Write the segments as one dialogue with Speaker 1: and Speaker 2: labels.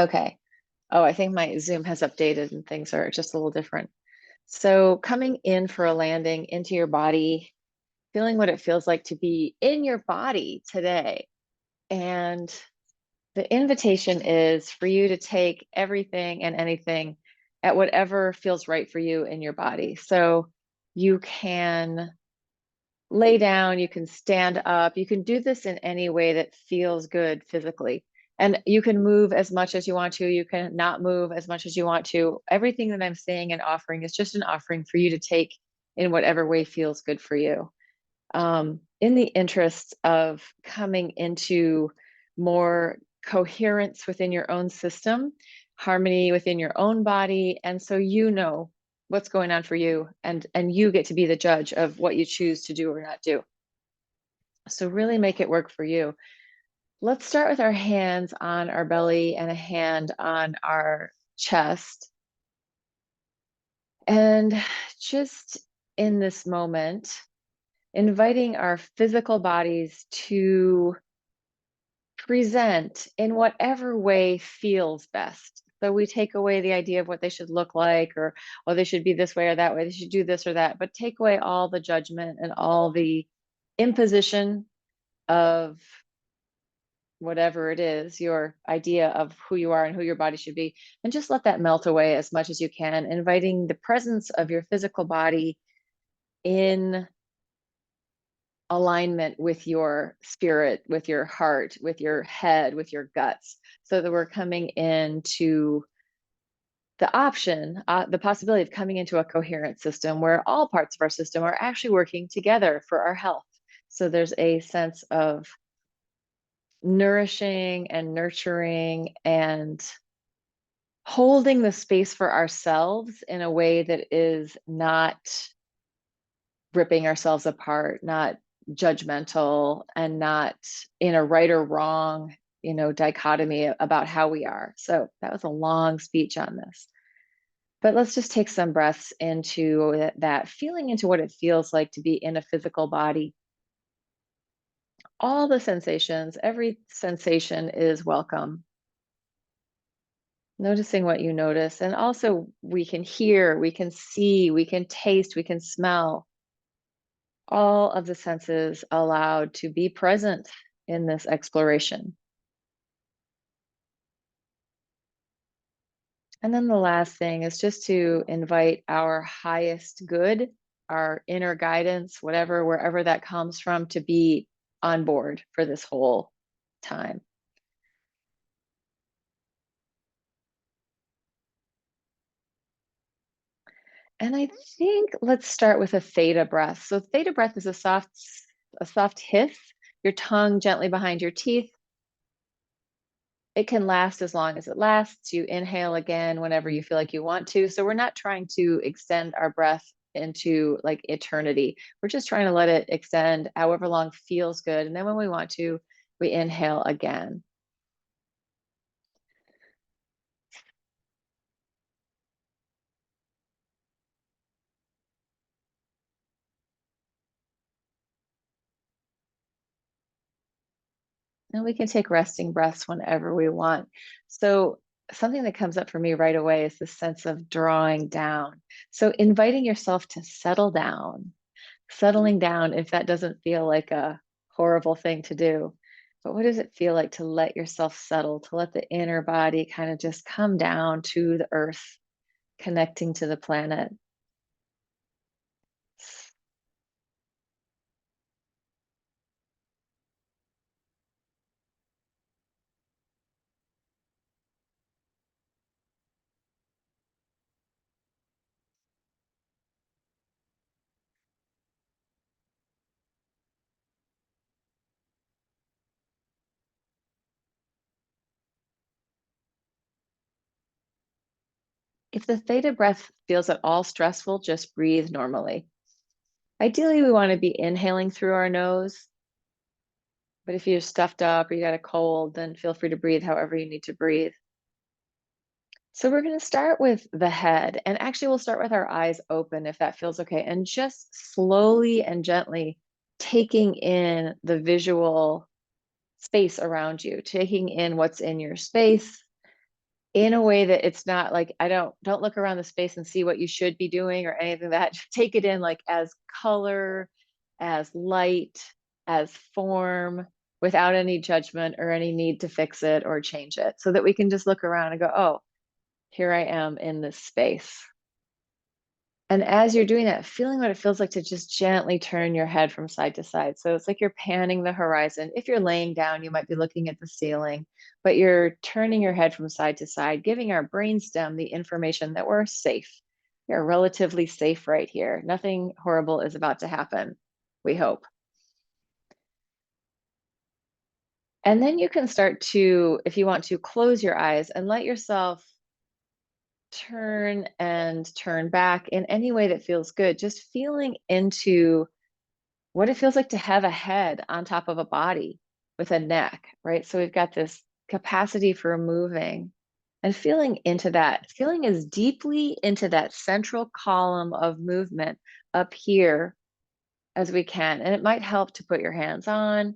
Speaker 1: Okay. Oh, I think my Zoom has updated and things are just a little different. So coming in for a landing into your body, feeling what it feels like to be in your body today. And the invitation is for you to take everything and anything at whatever feels right for you in your body. So you can lay down, you can stand up, you can do this in any way that feels good physically. And you can move as much as you want to, you can not move as much as you want to. Everything that I'm saying and offering is just an offering for you to take in whatever way feels good for you. In the interest of coming into more coherence within your own system, harmony within your own body, and so you know what's going on for you, and you get to be the judge of what you choose to do or not do. So really make it work for you. Let's start with our hands on our belly and a hand on our chest. And just in this moment, inviting our physical bodies to present in whatever way feels best. So we take away the idea of what they should look like, or oh, they should be this way or that way, they should do this or that, but take away all the judgment and all the imposition of whatever it is, your idea of who you are and who your body should be, and just let that melt away as much as you can, inviting the presence of your physical body in alignment with your spirit, with your heart, with your head, with your guts, so that we're coming into the option, the possibility of coming into a coherent system where all parts of our system are actually working together for our health. So there's a sense of nourishing and nurturing and holding the space for ourselves in a way that is not ripping ourselves apart, not judgmental, and not in a right or wrong, dichotomy about how we are. So that was a long speech on this. But let's just take some breaths into that feeling, into what it feels like to be in a physical body. All the sensations, every sensation is welcome. Noticing what you notice. And also, we can hear, we can see, we can taste, we can smell. All of the senses allowed to be present in this exploration. And then the last thing is just to invite our highest good, our inner guidance, whatever, wherever that comes from, to be on board for this whole time. And I think let's start with a theta breath. So theta breath is a soft hiss, your tongue gently behind your teeth. It can last as long as it lasts. You inhale again whenever you feel like you want to. So we're not trying to extend our breath into like eternity. We're just trying to let it extend however long feels good. And then when we want to, we inhale again. And we can take resting breaths whenever we want. So something that comes up for me right away is the sense of drawing down. So inviting yourself to settle down, settling down, if that doesn't feel like a horrible thing to do. But what does it feel like to let yourself settle, to let the inner body kind of just come down to the earth, connecting to the planet? If the theta breath feels at all stressful, just breathe normally. Ideally, we want to be inhaling through our nose, but if you're stuffed up or you got a cold, then feel free to breathe however you need to breathe. So we're going to start with the head, and actually we'll start with our eyes open if that feels okay, and just slowly and gently taking in the visual space around you, taking in what's in your space, in a way that it's not like, don't look around the space and see what you should be doing or anything like that. Just take it in like as color, as light, as form, without any judgment or any need to fix it or change it, so that we can just look around and go, oh, here I am in this space. And as you're doing that, feeling what it feels like to just gently turn your head from side to side. So it's like you're panning the horizon. If you're laying down, you might be looking at the ceiling, but you're turning your head from side to side, giving our brainstem the information that we're safe. We're relatively safe right here. Nothing horrible is about to happen, we hope. And then you can start to, if you want to, close your eyes and let yourself turn and turn back in any way that feels good, just feeling into what it feels like to have a head on top of a body with a neck, right? So we've got this capacity for moving and feeling into that, feeling as deeply into that central column of movement up here as we can. And it might help to put your hands on,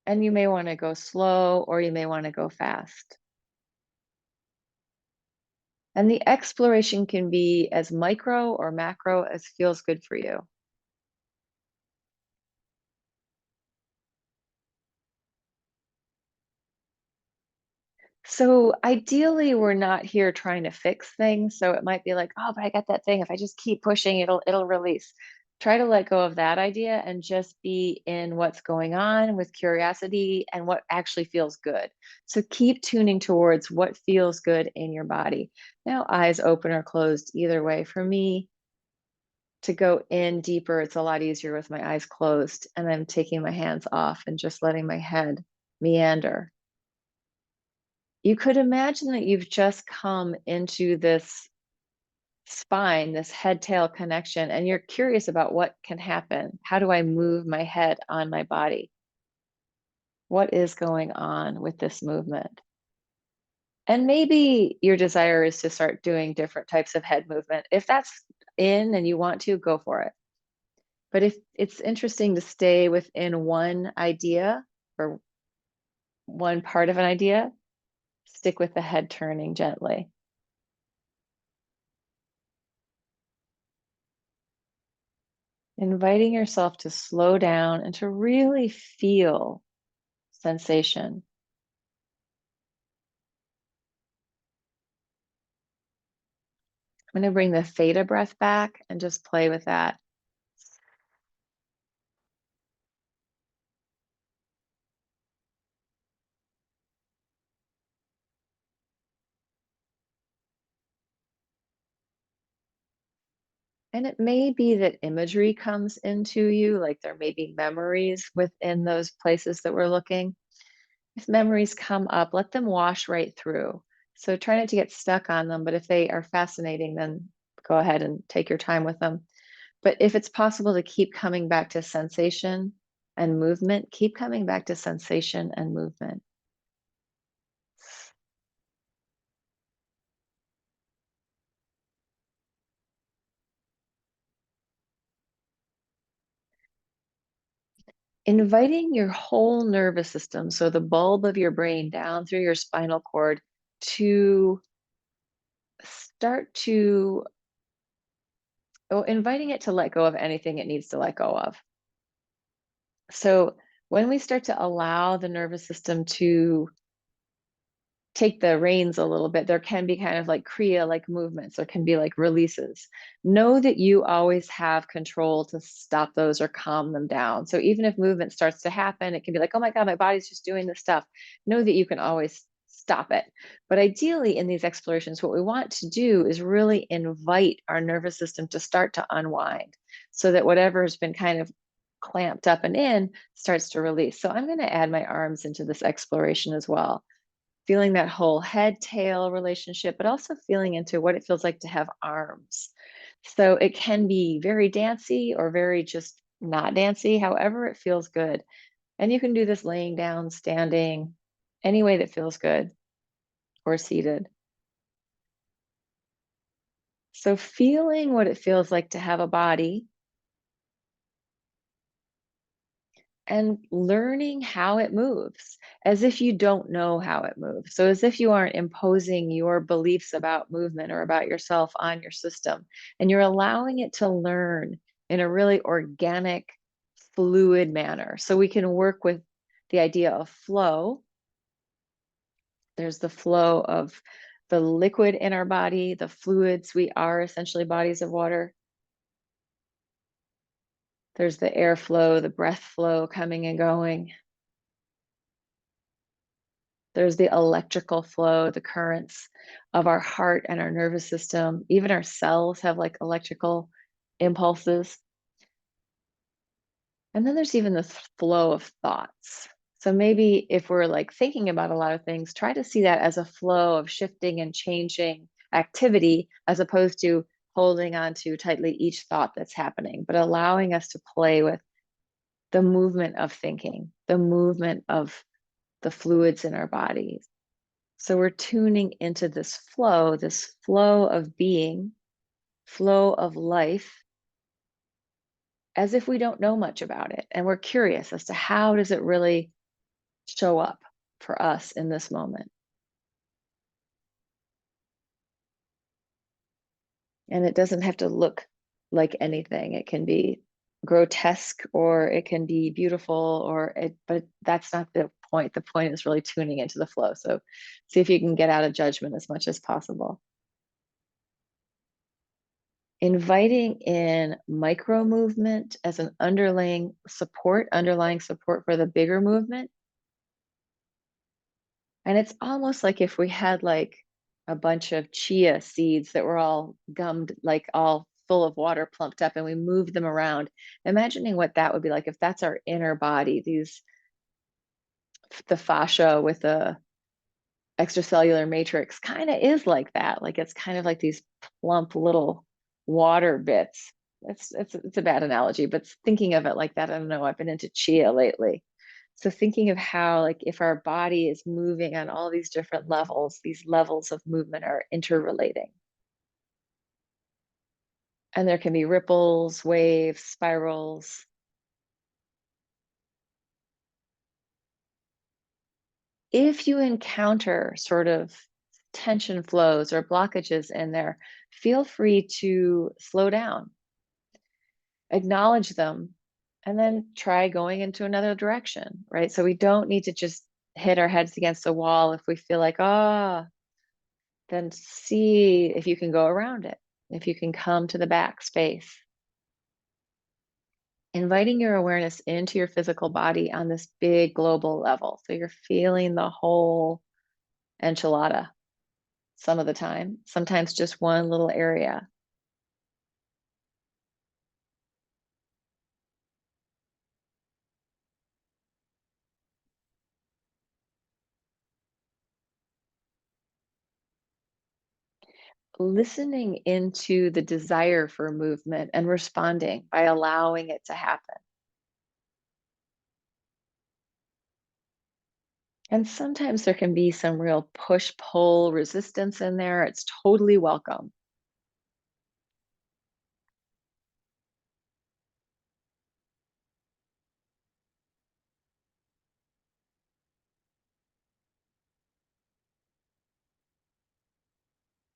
Speaker 1: and you may want to go slow or you may want to go fast. And the exploration can be as micro or macro as feels good for you. So ideally, we're not here trying to fix things. So it might be like, oh, but I got that thing. If I just keep pushing, it'll release. Try to let go of that idea and just be in what's going on with curiosity and what actually feels good. So keep tuning towards what feels good in your body. Now, eyes open or closed, either way. For me, to go in deeper, it's a lot easier with my eyes closed, and I'm taking my hands off and just letting my head meander. You could imagine that you've just come into this spine, this head tail connection, and you're curious about what can happen. How do I move my head on my body? What is going on with this movement? And maybe your desire is to start doing different types of head movement. If that's in and you want to, go for it. But if it's interesting to stay within one idea or one part of an idea, stick with the head turning gently. Inviting yourself to slow down and to really feel sensation. I'm going to bring the theta breath back and just play with that. And it may be that imagery comes into you, like there may be memories within those places that we're looking. If memories come up, let them wash right through. So try not to get stuck on them, but if they are fascinating, then go ahead and take your time with them. But if it's possible to keep coming back to sensation and movement, keep coming back to sensation and movement. Inviting your whole nervous system, so the bulb of your brain down through your spinal cord, to start to, oh, inviting it to let go of anything it needs to let go of. So when we start to allow the nervous system to take the reins a little bit, there can be kind of like Kriya like movements, there can be like releases. Know that you always have control to stop those or calm them down. So even if movement starts to happen, it can be like, oh my God, my body's just doing this stuff. Know that you can always stop it. But ideally, in these explorations, what we want to do is really invite our nervous system to start to unwind so that whatever has been kind of clamped up and in starts to release. So I'm going to add my arms into this exploration as well, feeling that whole head tail relationship, but also feeling into what it feels like to have arms. So it can be very dancy or very just not dancy, however it feels good. And you can do this laying down, standing, any way that feels good, or seated. So feeling what it feels like to have a body and learning how it moves as if you don't know how it moves. So, as if you aren't imposing your beliefs about movement or about yourself on your system, and you're allowing it to learn in a really organic, fluid manner. So, we can work with the idea of flow. There's the flow of the liquid in our body, the fluids. We are essentially bodies of water. There's the airflow, the breath flow coming and going. There's the electrical flow, the currents of our heart and our nervous system. Even our cells have like electrical impulses. And then there's even the flow of thoughts. So maybe if we're like thinking about a lot of things, try to see that as a flow of shifting and changing activity as opposed to holding on to tightly each thought that's happening, but allowing us to play with the movement of thinking, the movement of the fluids in our bodies. So we're tuning into this flow of being, flow of life, as if we don't know much about it. And we're curious as to how does it really show up for us in this moment. And it doesn't have to look like anything. It can be grotesque or it can be beautiful but that's not the point. The point is really tuning into the flow. So see if you can get out of judgment as much as possible. Inviting in micro movement as an underlying support for the bigger movement. And it's almost like if we had like a bunch of chia seeds that were all gummed, like all full of water plumped up, and we moved them around. Imagining what that would be like if that's our inner body, the fascia with the extracellular matrix kind of is like that. Like it's kind of like these plump little water bits. It's a bad analogy, but thinking of it like that, I don't know. I've been into chia lately. So thinking of how like if our body is moving on all these different levels, these levels of movement are interrelating. And there can be ripples, waves, spirals. If you encounter sort of tension flows or blockages in there, feel free to slow down, acknowledge them, and then try going into another direction, right? So we don't need to just hit our heads against the wall if we feel like, then see if you can go around it, if you can come to the back space. Inviting your awareness into your physical body on this big global level. So you're feeling the whole enchilada some of the time, sometimes just one little area. Listening into the desire for movement and responding by allowing it to happen. And sometimes there can be some real push pull resistance in there. It's totally welcome.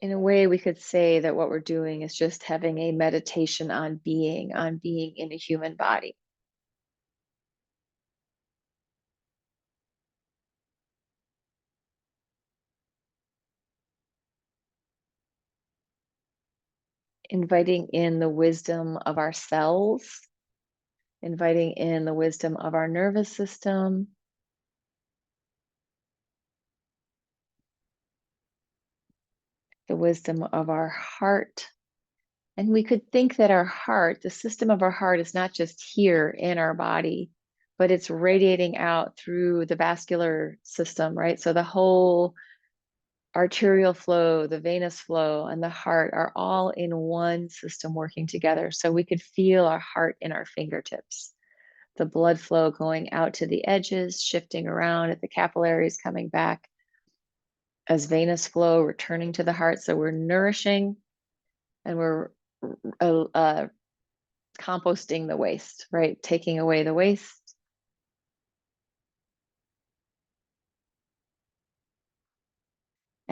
Speaker 1: In a way, we could say that what we're doing is just having a meditation on being in a human body. Inviting in the wisdom of our cells, inviting in the wisdom of our nervous system, the wisdom of our heart. And we could think that our heart, the system of our heart, is not just here in our body, but it's radiating out through the vascular system, right? So the whole arterial flow, the venous flow, and the heart are all in one system working together. So we could feel our heart in our fingertips, the blood flow going out to the edges, shifting around at the capillaries, coming back as venous flow, returning to the heart. So we're nourishing and we're composting the waste, right? Taking away the waste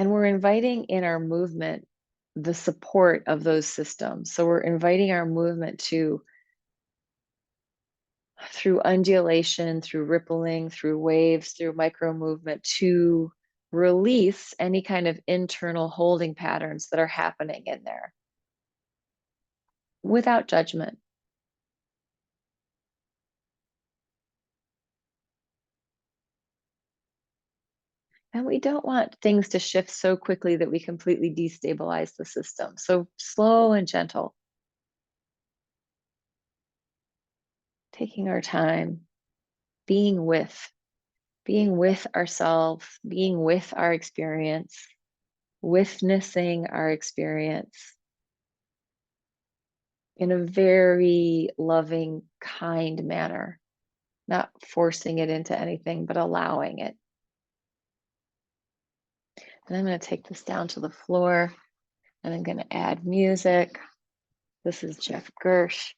Speaker 1: And we're inviting in our movement the support of those systems. So we're inviting our movement to, through undulation, through rippling, through waves, through micro movement, to release any kind of internal holding patterns that are happening in there without judgment. And we don't want things to shift so quickly that we completely destabilize the system. So slow and gentle, taking our time, being with ourselves, being with our experience, witnessing our experience in a very loving, kind manner, not forcing it into anything, but allowing it. And I'm going to take this down to the floor and I'm going to add music. This is Jeff Gersh.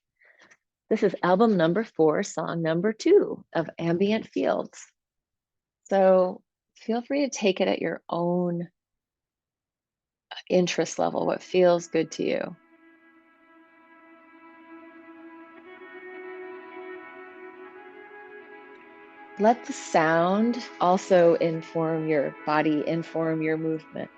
Speaker 1: This is album number 4, song number 2 of Ambient Fields. So feel free to take it at your own interest level, what feels good to you. Let the sound also inform your body, inform your movement.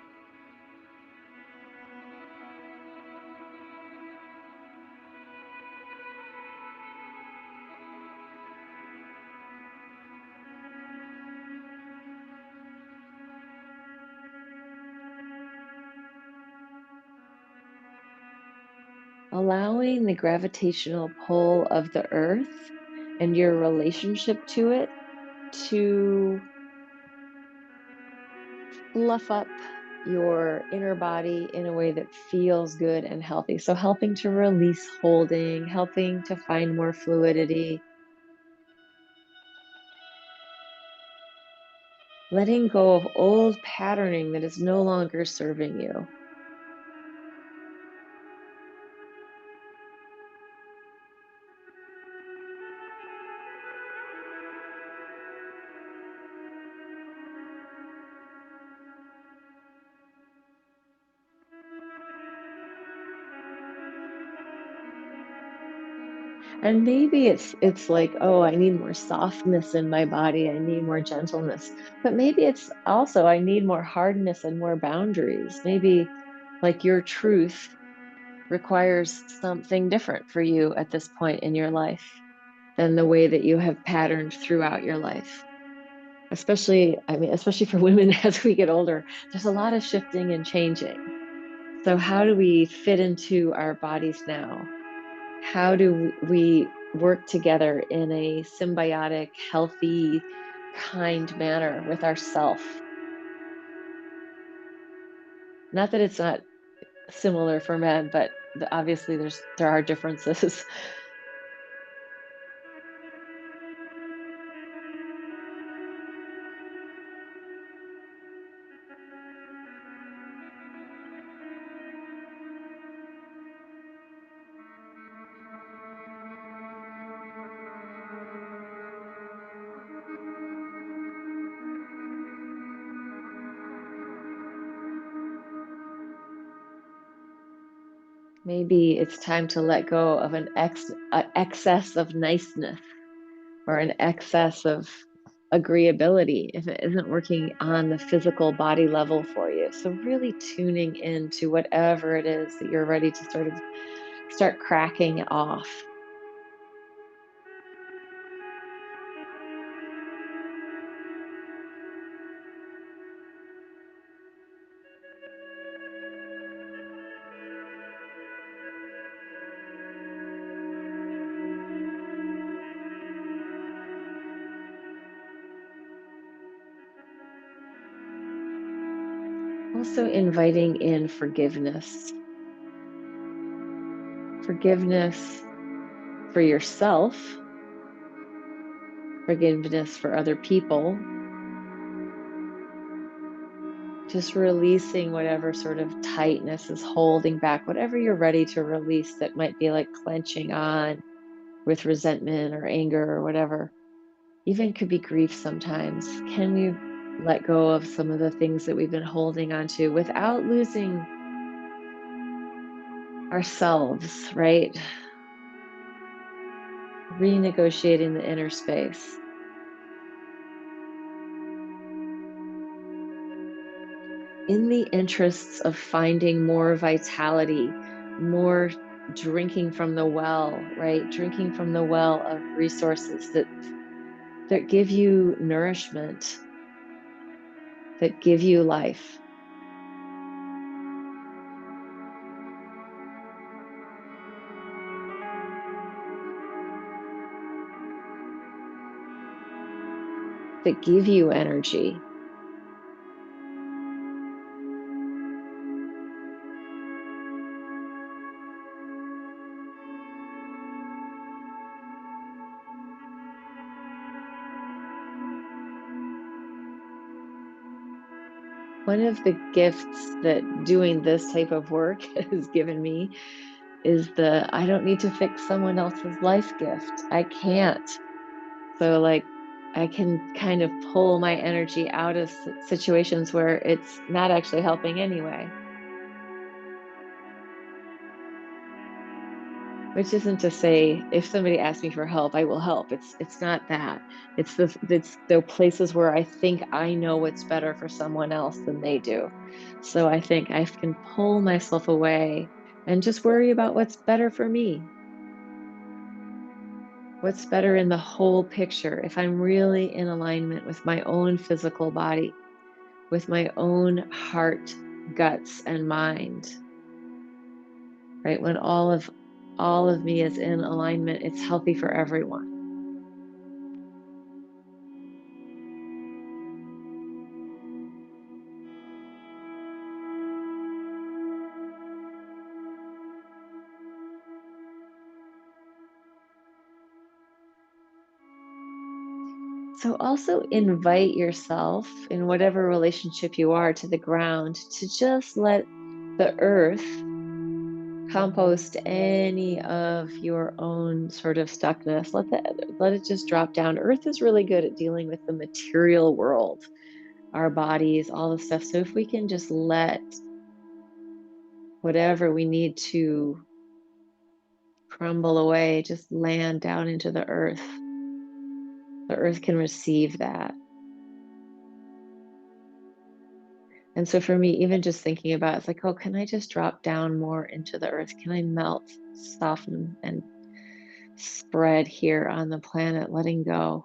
Speaker 1: Allowing the gravitational pull of the earth and your relationship to it to fluff up your inner body in a way that feels good and healthy. So helping to release holding, helping to find more fluidity, letting go of old patterning that is no longer serving you. And maybe it's like, oh, I need more softness in my body, I need more gentleness. But maybe it's also I need more hardness and more boundaries. Maybe like your truth requires something different for you at this point in your life than the way that you have patterned throughout your life. Especially, I mean, especially for women as we get older, there's a lot of shifting and changing. So how do we fit into our bodies now? How do we work together in a symbiotic, healthy, kind manner with ourself? Not that it's not similar for men, but obviously there are differences. Maybe it's time to let go of an excess of niceness or an excess of agreeability if it isn't working on the physical body level for you. So really tuning into whatever it is that you're ready to sort of start cracking off. Also inviting in forgiveness. Forgiveness for yourself, forgiveness for other people, just releasing whatever sort of tightness is holding back, whatever you're ready to release that might be like clenching on with resentment or anger or whatever. Even could be grief sometimes. Can we let go of some of the things that we've been holding onto without losing ourselves, right? Renegotiating the inner space. In the interests of finding more vitality, more drinking from the well, right? Drinking from the well of resources that give you nourishment, that give you life. That give you energy. One of the gifts that doing this type of work has given me is I don't need to fix someone else's life gift. I can't. So, like, I can kind of pull my energy out of situations where it's not actually helping anyway. Which isn't to say if somebody asks me for help, I will help. It's not that. It's the places where I think I know what's better for someone else than they do. So I think I can pull myself away and just worry about what's better for me. What's better in the whole picture if I'm really in alignment with my own physical body, with my own heart, guts, and mind, right? When all of me is in alignment, it's healthy for everyone. So also invite yourself in whatever relationship you are to the ground to just let the earth compost any of your own sort of stuckness. Let it just drop down. Earth is really good at dealing with the material world, our bodies, all the stuff. So if we can just let whatever we need to crumble away, just land down into the earth can receive that. And so for me, even just thinking about it's like, oh, can I just drop down more into the earth? Can I melt, soften, and spread here on the planet, letting go?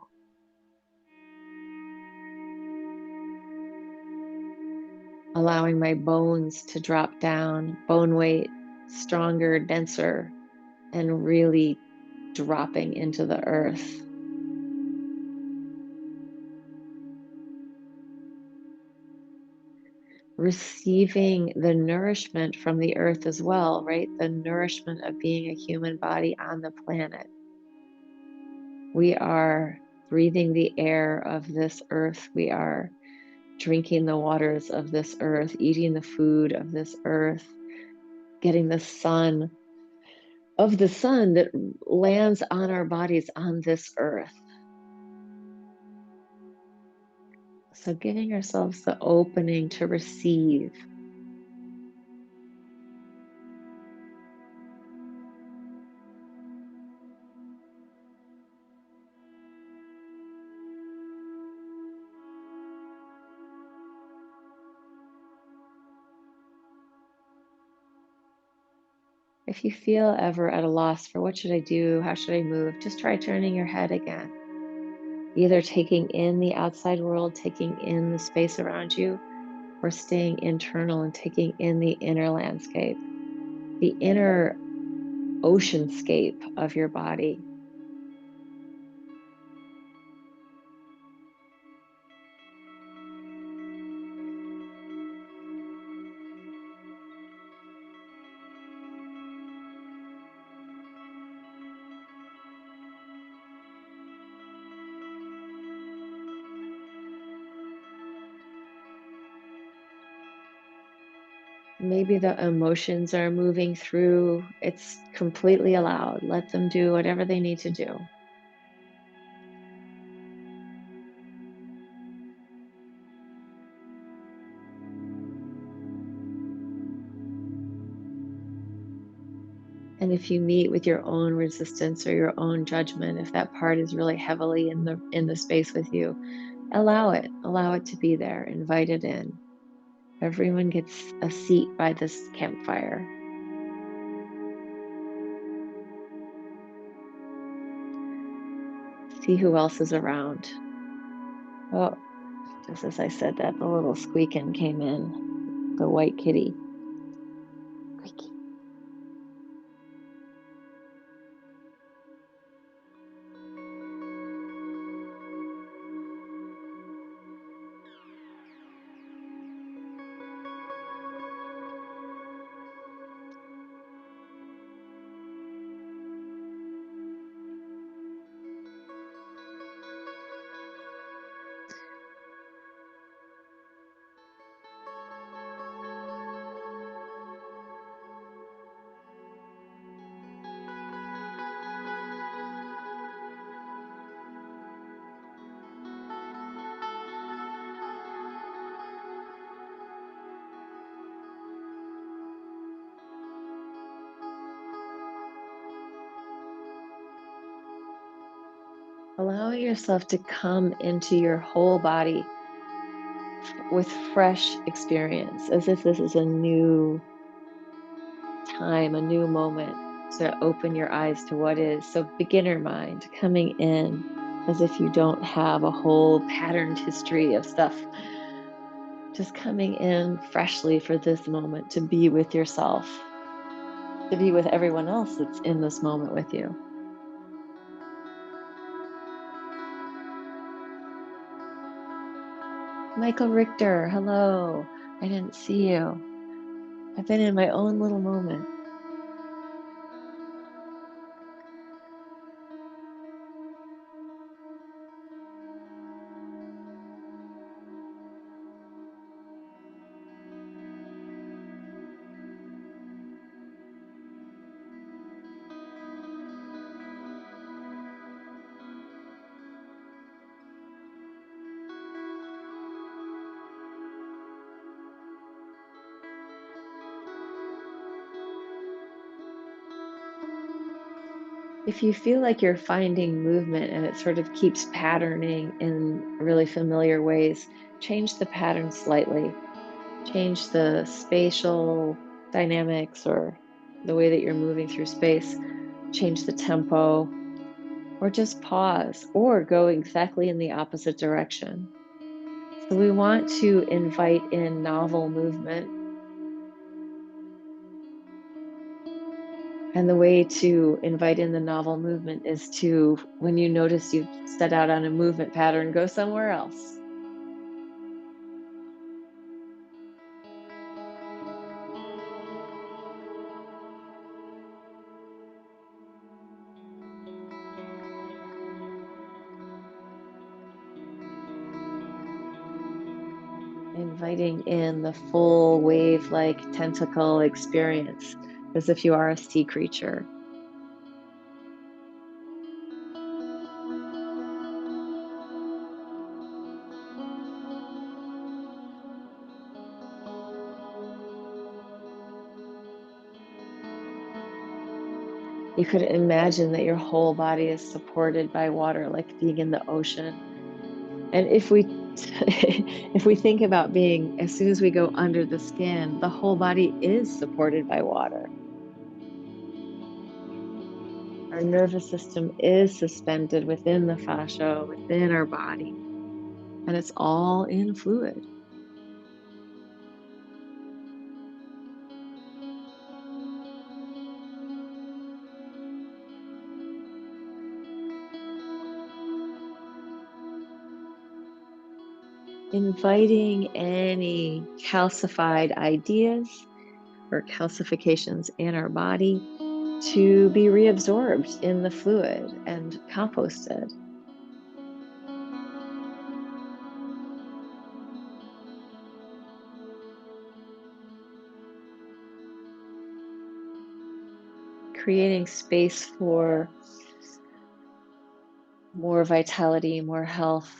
Speaker 1: Allowing my bones to drop down, bone weight stronger, denser, and really dropping into the earth. Receiving the nourishment from the earth as well, right? The nourishment of being a human body on the planet. We are breathing the air of this earth. We are drinking the waters of this earth, eating the food of this earth, getting the sun of the sun that lands on our bodies on this earth. So giving ourselves the opening to receive. If you feel ever at a loss for what should I do, how should I move, just try turning your head again. Either taking in the outside world, taking in the space around you, or staying internal and taking in the inner landscape, the inner oceanscape of your body. Maybe the emotions are moving through. It's completely allowed. Let them do whatever they need to do. And if you meet with your own resistance or your own judgment, if that part is really heavily in the space with you, allow it. Allow it to be there. Invite it in. Everyone gets a seat by this campfire. See who else is around. Oh, just as I said that, the little squeaking came in. The white kitty. Squeaky. Allowing yourself to come into your whole body with fresh experience, as if this is a new time, a new moment to open your eyes to what is. So, beginner mind coming in as if you don't have a whole patterned history of stuff, just coming in freshly for this moment to be with yourself, to be with everyone else that's in this moment with you. Michael Richter, hello. I didn't see you. I've been in my own little moment. If you feel like you're finding movement and it sort of keeps patterning in really familiar ways, change the pattern slightly. Change the spatial dynamics or the way that you're moving through space. Change the tempo, or just pause or go exactly in the opposite direction. So we want to invite in novel movement. And the way to invite in the novel movement is to, when you notice you've set out on a movement pattern, go somewhere else. Inviting in the full wave-like tentacle experience as if you are a sea creature. You could imagine that your whole body is supported by water, like being in the ocean. And if we if we think about being, as soon as we go under the skin, the whole body is supported by water. Our nervous system is suspended within the fascia, within our body, and it's all in fluid. Inviting any calcified ideas or calcifications in our body to be reabsorbed in the fluid and composted. Creating space for more vitality, more health,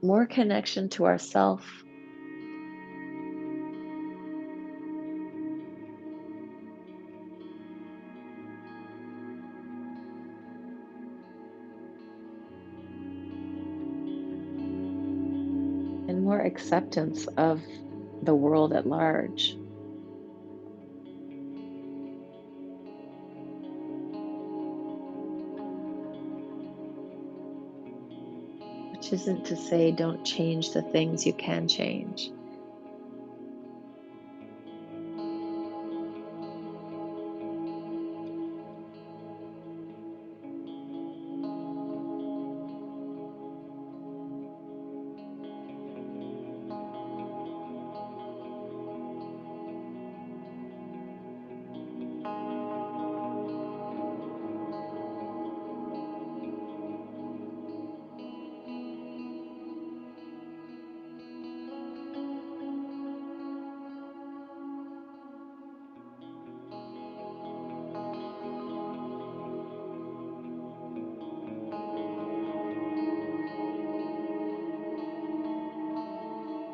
Speaker 1: more connection to ourself. acceptance of the world at large, which isn't to say don't change the things you can change.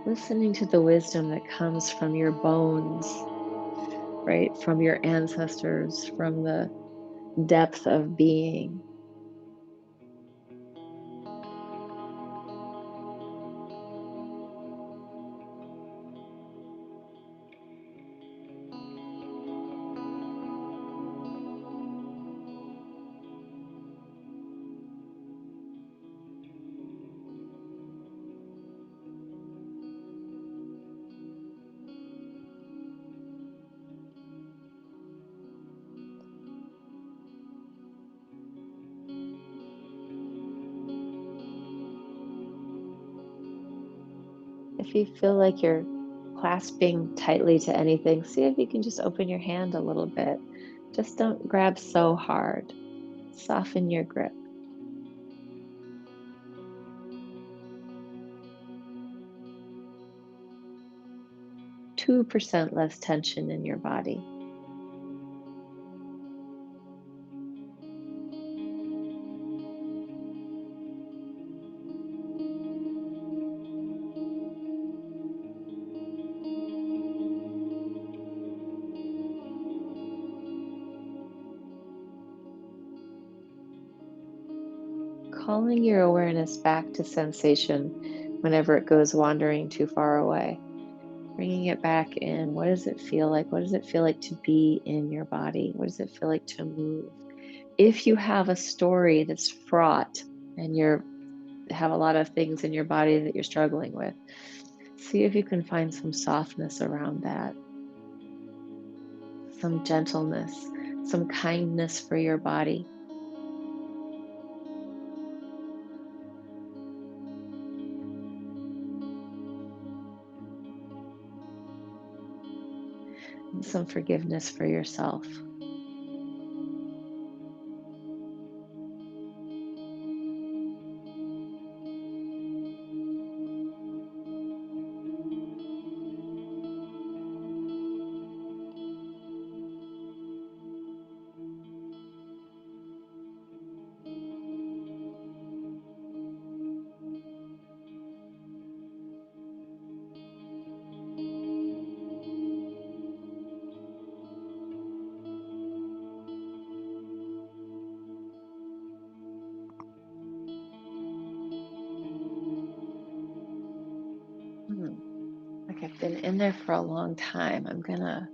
Speaker 1: Listening to the wisdom that comes from your bones, right? From your ancestors, from the depth of being. If you feel like you're clasping tightly to anything, see if you can just open your hand a little bit. Just don't grab so hard. Soften your grip. 2% less tension in your body. Calling your awareness back to sensation whenever it goes wandering too far away. Bringing it back in. What does it feel like? What does it feel like to be in your body? What does it feel like to move? If you have a story that's fraught and you're have a lot of things in your body that you're struggling with, see if you can find some softness around that, some gentleness, some kindness for your body, and some forgiveness for yourself. Hmm. Like I've been in there for a long time. I'm gonna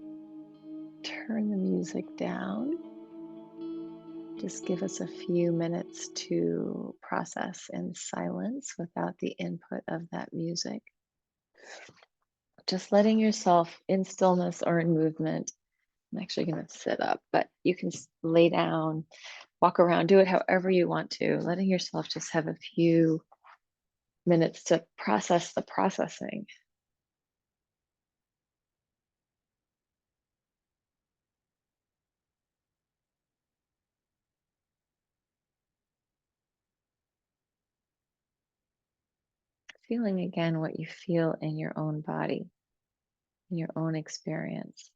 Speaker 1: turn the music down. Just give us a few minutes to process in silence without the input of that music. Just letting yourself in stillness or in movement. I'm actually going to sit up, but you can lay down, walk around, do it however you want to, letting yourself just have a few minutes to process the processing. Feeling again what you feel in your own body, in your own experience.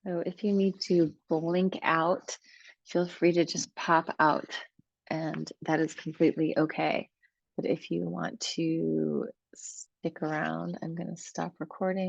Speaker 1: So if you need to blink out, feel free to just pop out, and that is completely okay. But if you want to stick around, I'm going to stop recording.